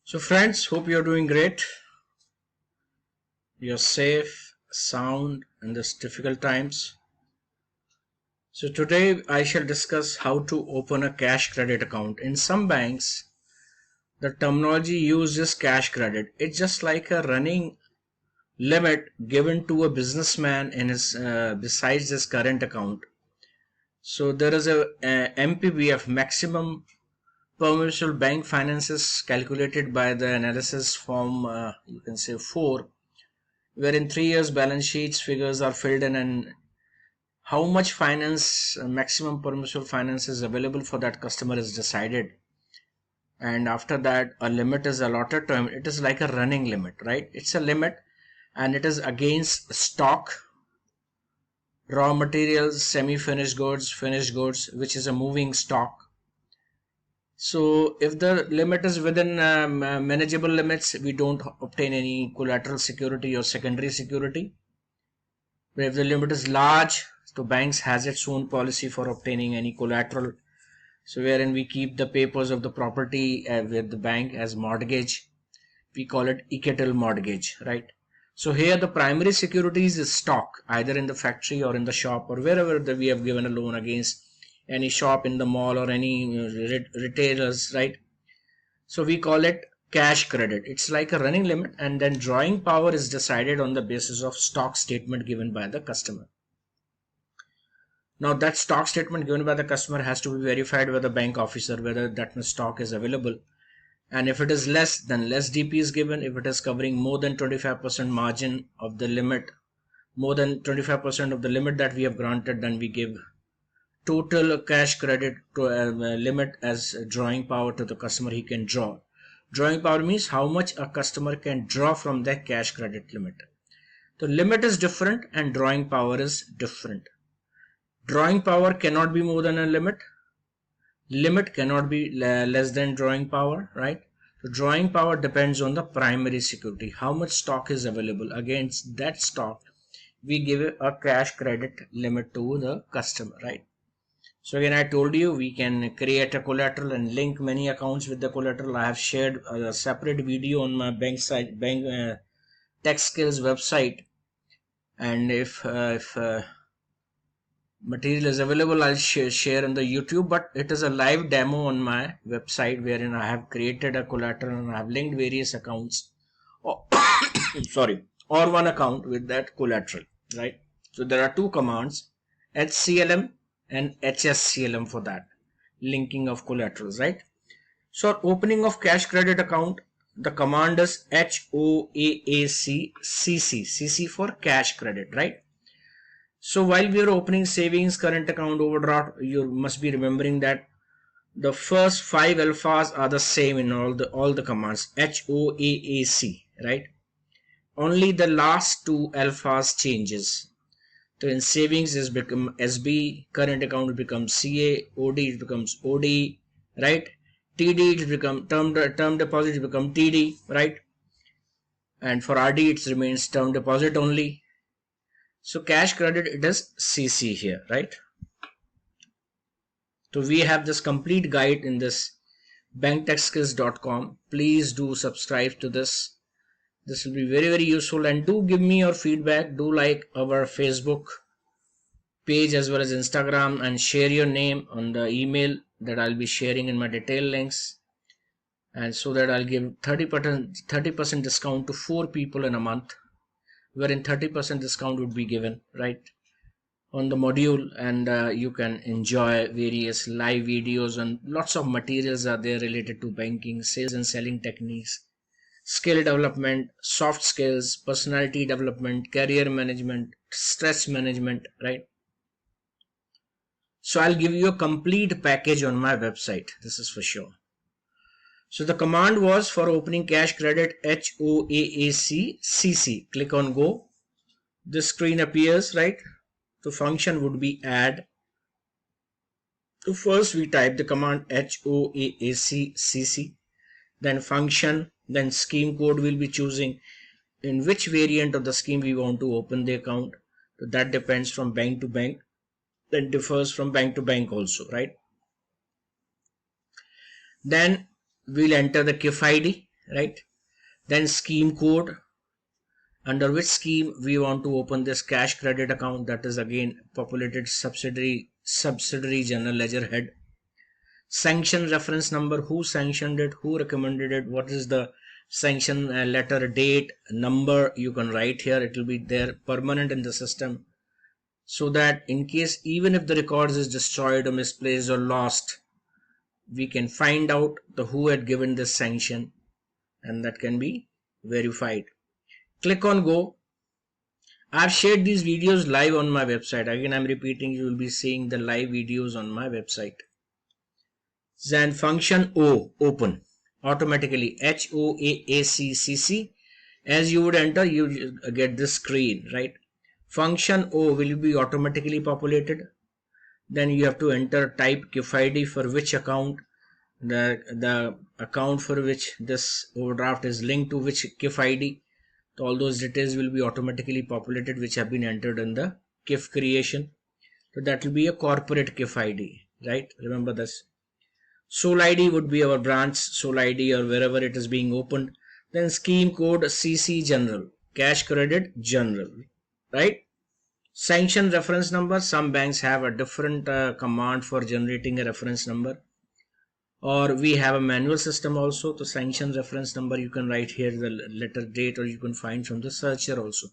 So friends, hope you're doing great. You're safe, sound in these difficult times. So today I shall discuss how to open a cash credit account. In some banks, the terminology used is cash credit. It's just like a running limit given to a businessman in his besides his current account. So there is a MPBF, maximum permissible bank finances, calculated by the analysis form you can say 4, wherein 3 years balance sheets figures are filled in and how much finance, maximum permissible finance is available for that customer is decided. And after that a limit is allotted to him. It is like a running limit, right? It's a limit and it is against stock, raw materials, semi-finished goods, finished goods, which is a moving stock. So if the limit is within manageable limits, we don't obtain any collateral security or secondary security. But if the limit is large, so banks has its own policy for obtaining any collateral. So wherein we keep the papers of the property with the bank as mortgage. We call it equitable mortgage, right? So here the primary securities is stock, either in the factory or in the shop or wherever we have given a loan against, any shop in the mall or any retailers, right? So we call it cash credit. It's like a running limit, and then drawing power is decided on the basis of stock statement given by the customer. Now that stock statement given by the customer has to be verified by the bank officer whether that much stock is available, and if it is less, then less DP is given. If it is covering more than 25% margin of the limit, more than 25% of the limit that we have granted, then we give total cash credit to limit as drawing power to the customer he can draw. Drawing power means how much a customer can draw from that cash credit limit. The limit is different and drawing power is different. Drawing power cannot be more than a limit. Limit cannot be less than drawing power, right? So drawing power depends on the primary security, how much stock is available. Against that stock, we give a cash credit limit to the customer, right? So again, I told you we can create a collateral and link many accounts with the collateral. I have shared a separate video on my BankTekSkills website, and if material is available, I'll share on the YouTube. But it is a live demo on my website wherein I have created a collateral and I have linked various accounts, or or one account with that collateral, right? So there are two commands, HCLM and HSCLM, for that linking of collaterals, right? So opening of cash credit account, the command is HOAAC CC, CC for cash credit, right? So while we are opening savings, current account, overdraft, you must be remembering that the first 5 alphas are the same in all the commands, HOAAC, right? Only the last 2 alphas changes. So in savings is become SB, current account becomes CA, OD it becomes OD, right? TD it become term deposit it become TD, right? And for RD it remains term deposit only. So cash credit it is CC here, right? So we have this complete guide in this BankTekSkills.com. Please do subscribe to this. This will be very useful, and do give me your feedback. Do like our Facebook page as well as Instagram, and share your name on the email that I'll be sharing in my detailed links, and so that I'll give 30% discount to 4 people in a month, wherein 30% discount would be given, right, on the module, and you can enjoy various live videos, and lots of materials are there related to banking, sales and selling techniques, skill development, soft skills, personality development, career management, stress management, right? So I'll give you a complete package on my website, this is for sure. So the command was for opening cash credit, HOAAC CC. Click on go. This screen appears, right? The function would be add. So first we type the command HOAAC CC, then function, then scheme code we'll be choosing, in which variant of the scheme we want to open the account. So that depends from bank to bank, then differs from bank to bank also, right? Then we'll enter the KIF ID, right? Then scheme code, under which scheme we want to open this cash credit account, that is again populated subsidiary general ledger head. Sanction reference number, who sanctioned it, who recommended it, what is the sanction letter, date, number, you can write here. It will be there permanent in the system, so that in case even if the records is destroyed or misplaced or lost, we can find out the who had given this sanction, and that can be verified. Click on go. I've shared these videos live on my website. Again, I'm repeating, you will be seeing the live videos on my website. Then function O, open, automatically, HOAACCC. As you would enter, you get this screen, right? Function O will be automatically populated. Then you have to enter type KIF ID for which account, the account for which this overdraft is linked to which KIF ID. So all those details will be automatically populated which have been entered in the KIF creation. So that will be a corporate KIF ID, right? Remember this. Sole ID would be our branch sole ID or wherever it is being opened. Then scheme code CC general, cash credit general, right? Sanction reference number, some banks have a different command for generating a reference number, or we have a manual system also. The sanction reference number you can write here the letter date, or you can find from the searcher also.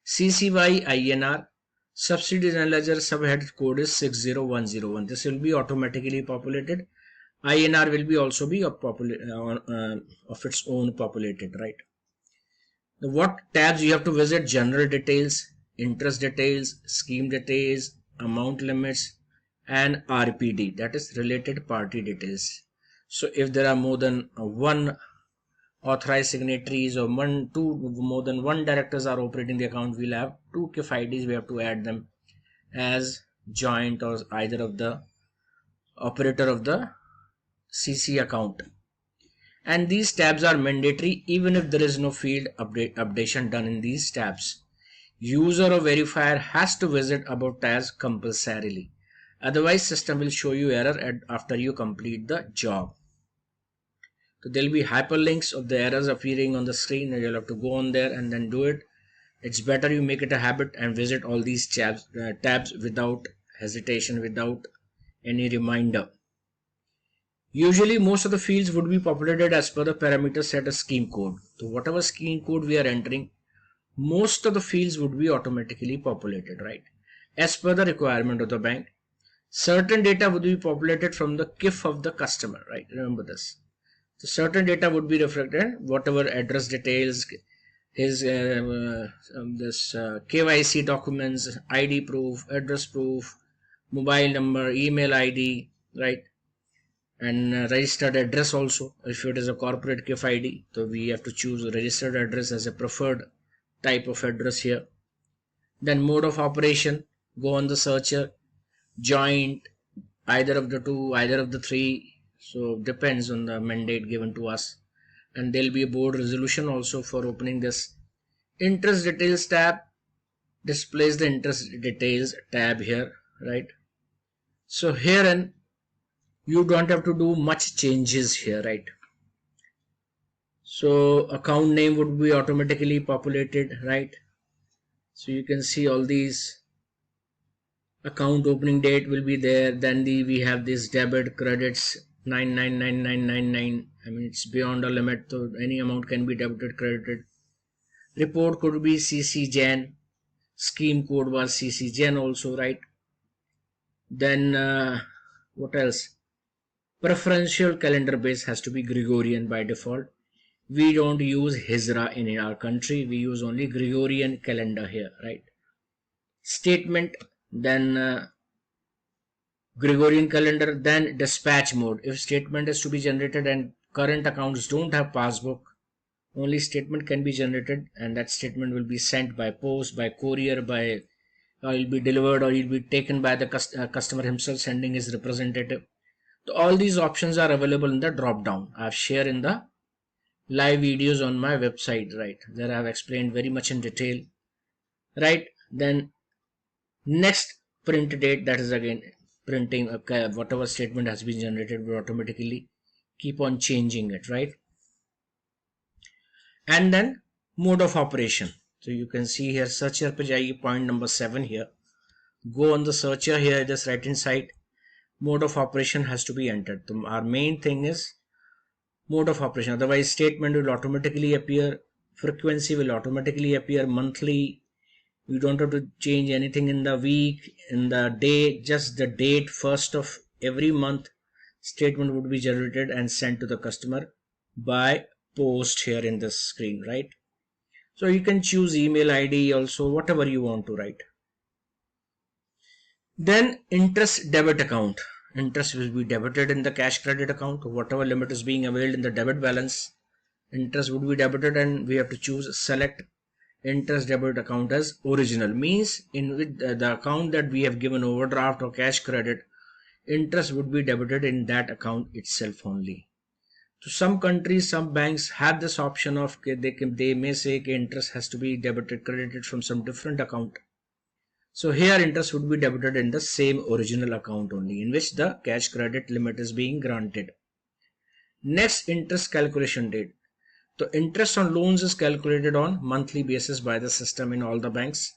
CCY INR, subsidy general ledger subhead code is 60101. This will be automatically populated. INR will be also be of its own populated, right? Now, what tabs you have to visit? General details, interest details, scheme details, amount limits, and RPD, that is related party details. So if there are more than one authorized signatories or more than one directors are operating the account, we'll have two KIF IDs. We have to add them as joint or either of the operator of the CC account. And these tabs are mandatory even if there is no field updation done in these tabs. User or verifier has to visit about tabs compulsorily. Otherwise, system will show you error after you complete the job. So there will be hyperlinks of the errors appearing on the screen, and you'll have to go on there and then do it. It's better you make it a habit and visit all these tabs without hesitation, without any reminder. Usually most of the fields would be populated as per the parameters set as scheme code. So whatever scheme code we are entering, most of the fields would be automatically populated, right? As per the requirement of the bank. Certain data would be populated from the KIF of the customer, right? Remember this. So certain data would be reflected, whatever address details, his KYC documents, ID proof, address proof, mobile number, email ID, right? And registered address also. If it is a corporate KIF ID, so we have to choose registered address as a preferred type of address here. Then mode of operation, go on the searcher, joint, either of the two, either of the three, so depends on the mandate given to us. And there will be a board resolution also for opening this. Interest details tab displays the interest details tab here, right? So herein you don't have to do much changes here, right? So account name would be automatically populated, right? So you can see all these. Account opening date will be there. Then we have this debit credits 999999. I mean, it's beyond a limit, so any amount can be debited, credited. Report could be CC Gen. Scheme code was CC Gen also, right? Then what else? Preferential calendar base has to be Gregorian by default. We don't use Hijra in our country. We use only Gregorian calendar here, right? Statement, then Gregorian calendar, then dispatch mode. If statement is to be generated and current accounts don't have passbook, only statement can be generated, and that statement will be sent by post, by courier, by or will be delivered, or will be taken by the customer himself sending his representative. So all these options are available in the drop down. I have shared in the live videos on my website, right? There I have explained very much in detail, right? Then next print date, that is again printing, whatever statement has been generated will automatically keep on changing it, right? and then mode of operation. So you can see here searcher पे जाइए, point number 7 here. Go on the searcher here, this right hand side. Mode of operation has to be entered. So our main thing is mode of operation, otherwise statement will automatically appear, frequency will automatically appear, monthly. You don't have to change anything in the week, in the day, just the date, first of every month statement would be generated and sent to the customer by post here in this screen, right? So you can choose email ID also, whatever you want to write. Then interest debit account. Interest will be debited in the cash credit account. Whatever limit is being availed in the debit balance, interest would be debited, and we have to choose select interest debit account as original. Means in with the account that we have given overdraft or cash credit, interest would be debited in that account itself only. So some countries, some banks have this option of they may say interest has to be debited, credited from some different account. So here interest would be debited in the same original account only in which the cash credit limit is being granted. Next, interest calculation date. So interest on loans is calculated on monthly basis by the system in all the banks.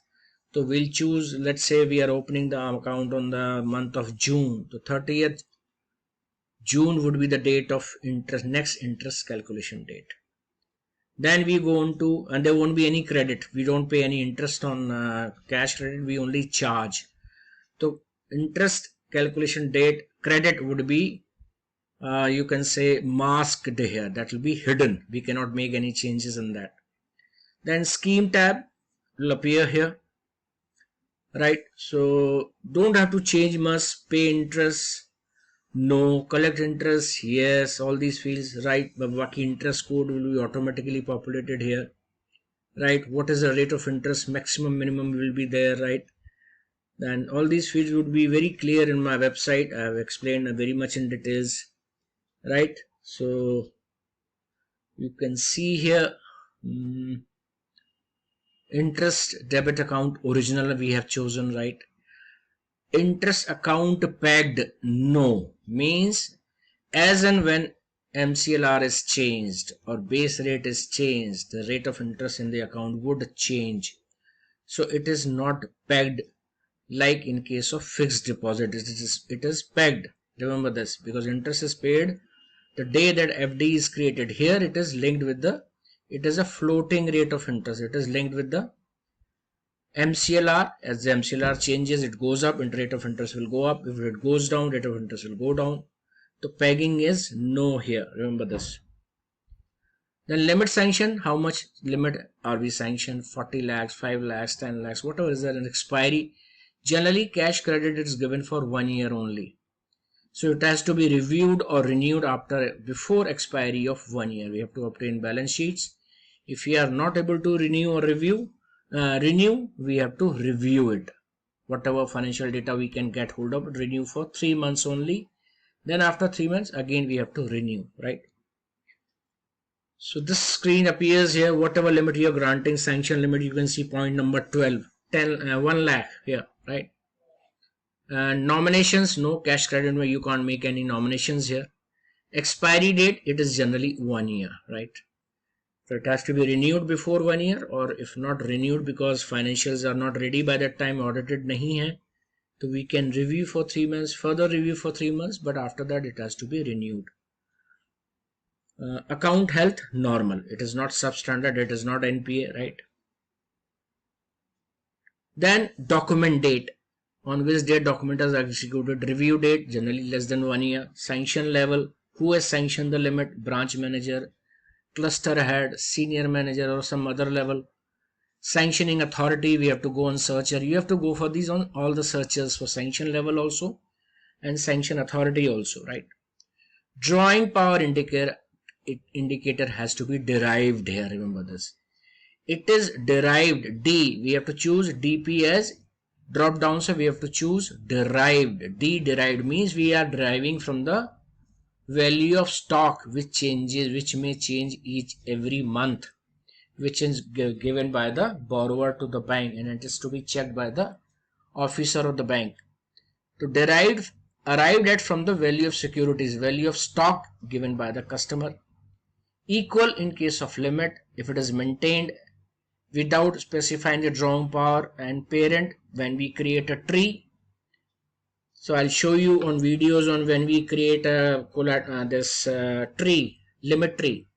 So we'll choose, let's say we are opening the account on the month of June. So 30th June would be the date of interest, next interest calculation date. Then we go on to, and there won't be any credit. We don't pay any interest on cash credit. We only charge. So interest calculation date credit would be, you can say, masked here. That will be hidden. We cannot make any changes in that. Then scheme tab will appear here, right? So don't have to change much. Pay interest, no. Collect interest, yes. All these fields, right? But Baki interest code will be automatically populated here, right? What is the rate of interest, maximum, minimum will be there, right? Then all these fields would be very clear in my website. I have explained very much in details, right? So you can see here, interest debit account original we have chosen, right? Interest account pegged, no. Means as and when MCLR is changed or base rate is changed, the rate of interest in the account would change. So it is not pegged like in case of fixed deposit. It is pegged. Remember this, because interest is paid the day that FD is created. Here it is linked with the, it is a floating rate of interest. It is linked with the MCLR. As the MCLR changes, it goes up and rate of interest will go up. If it goes down, rate of interest will go down. The pegging is no here. Remember this. Then limit sanction. How much limit are we sanctioned? 40 lakhs, 5 lakhs, 10 lakhs, whatever is there. An expiry. Generally, cash credit is given for 1 year only. So it has to be reviewed or renewed before expiry of 1 year. We have to obtain balance sheets. If we are not able to renew or renew, we have to review it. Whatever financial data we can get hold of, renew for 3 months only. Then after 3 months, again we have to renew, right? So this screen appears here. Whatever limit you are granting, sanction limit, you can see point number 12, 1 lakh here, right? And nominations, no. Cash credit where you can't make any nominations here. Expiry date, it is generally 1 year, right? So it has to be renewed before 1 year, or if not renewed because financials are not ready by that time, audited nahi hai, so we can review for 3 months, further review for 3 months, but after that it has to be renewed. Account health, normal. It is not substandard, it is not NPA, right? Then document date. On which date document is executed. Review date, generally less than 1 year. Sanction level, who has sanctioned the limit? Branch manager, cluster head, senior manager, or some other level. Sanctioning authority, we have to go on searcher. You have to go for these on all the searches for sanction level also and sanction authority also, right? Drawing power indicator has to be derived here. Remember this. It is derived. D, we have to choose DP as drop down, so we have to choose derived. D derived means we are deriving from the value of stock which changes, which may change every month, which is given by the borrower to the bank, and it is to be checked by the officer of the bank. To arrived at from the value of securities, value of stock given by the customer. equal in case of limit if it is maintained without specifying the drawing power, and parent when we create a tree. So I'll show you on videos on when we create a tree, limit tree.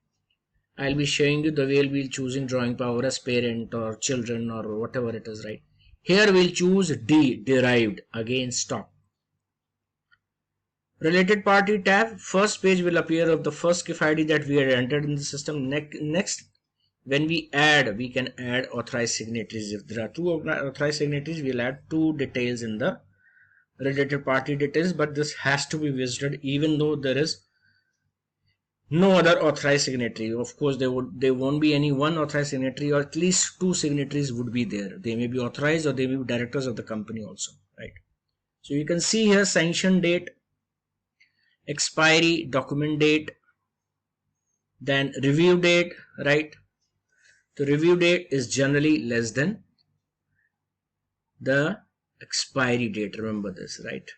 I'll be showing you the way we'll choosing drawing power as parent or children or whatever it is, right? Here we'll choose D, derived, again stop. Related party tab, first page will appear of the first KIF ID that we had entered in the system. Next, when we add, we can add authorized signatories. If there are two authorized signatories, we'll add two details in the related party details, but this has to be visited even though there is no other authorized signatory. Of course, there won't be any one authorized signatory, or at least two signatories would be there. They may be authorized or they may be directors of the company also, right? So you can see here sanction date, expiry, document date, then review date, right? The review date is generally less than the expiry date, remember this, right?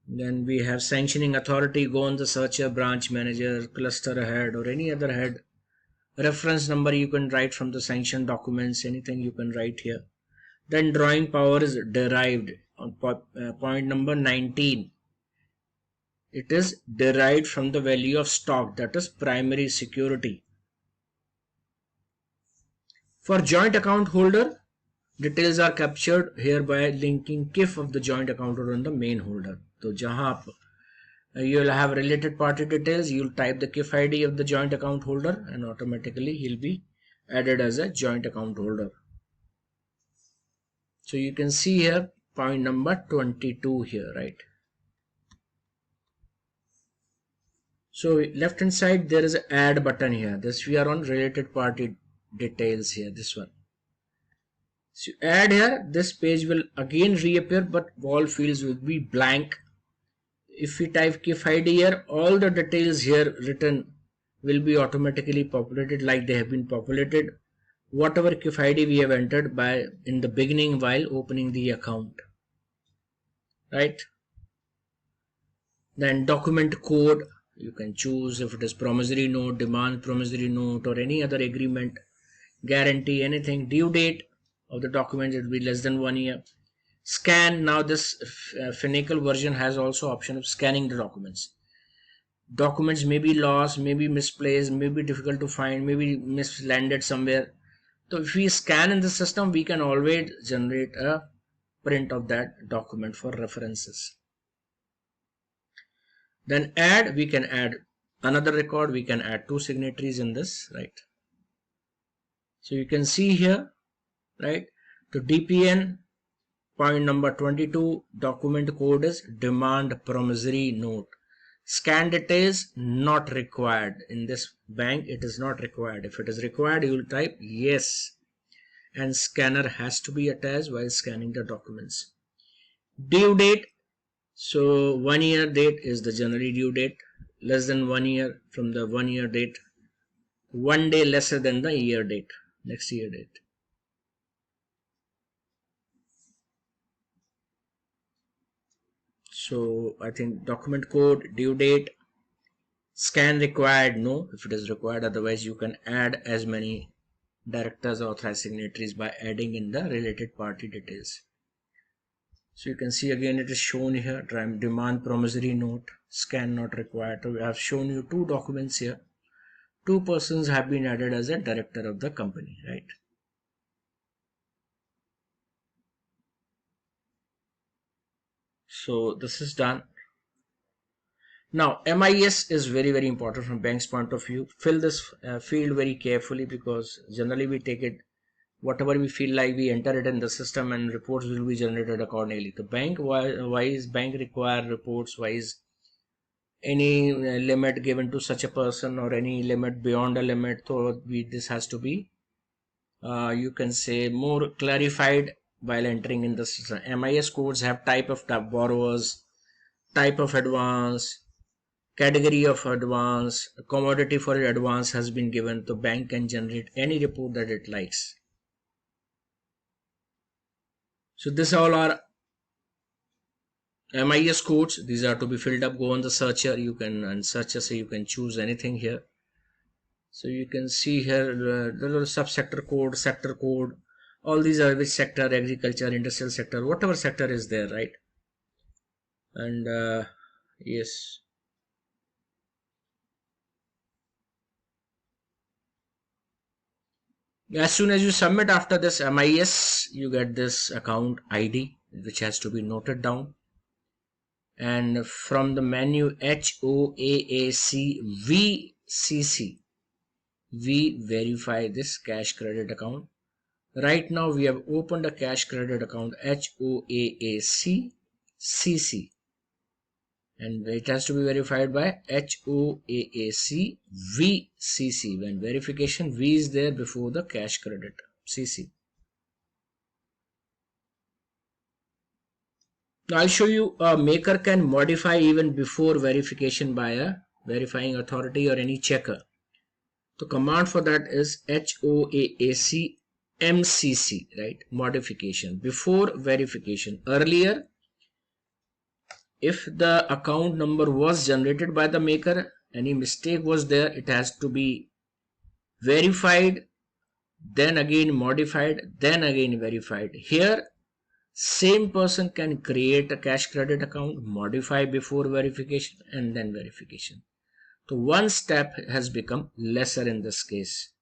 Then we have sanctioning authority, go on the searcher, branch manager, cluster head, or any other head. Reference number you can write from the sanction documents, anything you can write here. Then drawing power is derived on point number 19. It is derived from the value of stock, that is primary security. For joint account holder, details are captured here by linking KIF of the joint account holder and the main holder. So jahan you will have related party details, you will type the KIF ID of the joint account holder and automatically he will be added as a joint account holder. So you can see here point number 22 here, right? So left hand side there is an add button here. This we are on related party details here, this one. So you add here, this page will again reappear, but all fields will be blank. If we type KIF ID here, all the details here written will be automatically populated like they have been populated. Whatever KIF ID we have entered by in the beginning while opening the account, right? Then document code, you can choose if it is promissory note, demand promissory note, or any other agreement, guarantee, anything. Due date of the document, it will be less than 1 year. Scan, now this Finacle version has also option of scanning the documents. Documents may be lost, may be misplaced, may be difficult to find, may be mislanded somewhere. So if we scan in the system, we can always generate a print of that document for references. Then add, we can add another record, we can add two signatories in this, right? So you can see here, right, to DPN point number 22, document code is demand promissory note. Scan details not required. In this bank it is not required. If it is required, you will type yes, and scanner has to be attached while scanning the documents. Due date, so 1 year date is the generally due date, less than 1 year from the 1 year date, 1 day lesser than the year date, next year date. So I think document code, due date, scan required, no, if it is required, otherwise you can add as many directors or authorized signatories by adding in the related party details. So you can see again it is shown here, demand promissory note, scan not required. So we have shown you two documents here. Two persons have been added as a director of the company, right? So this is done. Now MIS is very important from bank's point of view. Fill this field very carefully, because generally we take it, whatever we feel like, we enter it in the system and reports will be generated accordingly. The bank, why is bank require reports? Why is any limit given to such a person or any limit beyond a limit? So this has to be you can say more clarified while entering in the system. MIS codes have type of borrowers, type of advance, category of advance, commodity for advance has been given. The bank can generate any report that it likes. So this all are MIS codes, these are to be filled up. Go on the searcher, you can, and searcher, so you can choose anything here. So you can see here the subsector code, sector code, all these are which sector, agriculture, industrial sector, whatever sector is there, right? And yes, as soon as you submit after this MIS, you get this account ID which has to be noted down, and from the menu HOAAC we verify this cash credit account. Right now we have opened a cash credit account HOAAC and it has to be verified by HOAAC VCC. When verification, V is there before the cash credit CC. Now I'll show you a maker can modify even before verification by a verifying authority or any checker. The command for that is HOAAC MCC, right? Modification before verification. Earlier, if the account number was generated by the maker, any mistake was there, it has to be verified, then again modified, then again verified. Here, same person can create a cash credit account, modify before verification, and then verification. So one step has become lesser in this case.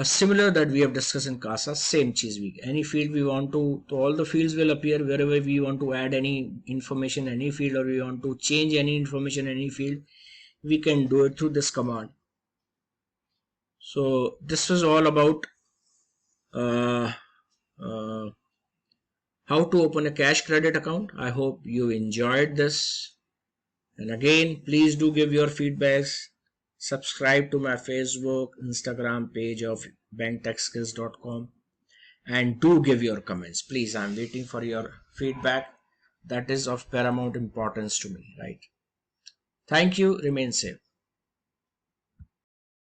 Similar that we have discussed in CASA, same cheese week. Any field we want to all the fields will appear wherever we want to add any information, any field, or we want to change any information, any field, we can do it through this command. So this was all about how to open a cash credit account. I hope you enjoyed this. And again, please do give your feedbacks. Subscribe to my Facebook, Instagram page of BankTekSkills.com and do give your comments. Please, I'm waiting for your feedback. That is of paramount importance to me, right? Thank you. Remain safe.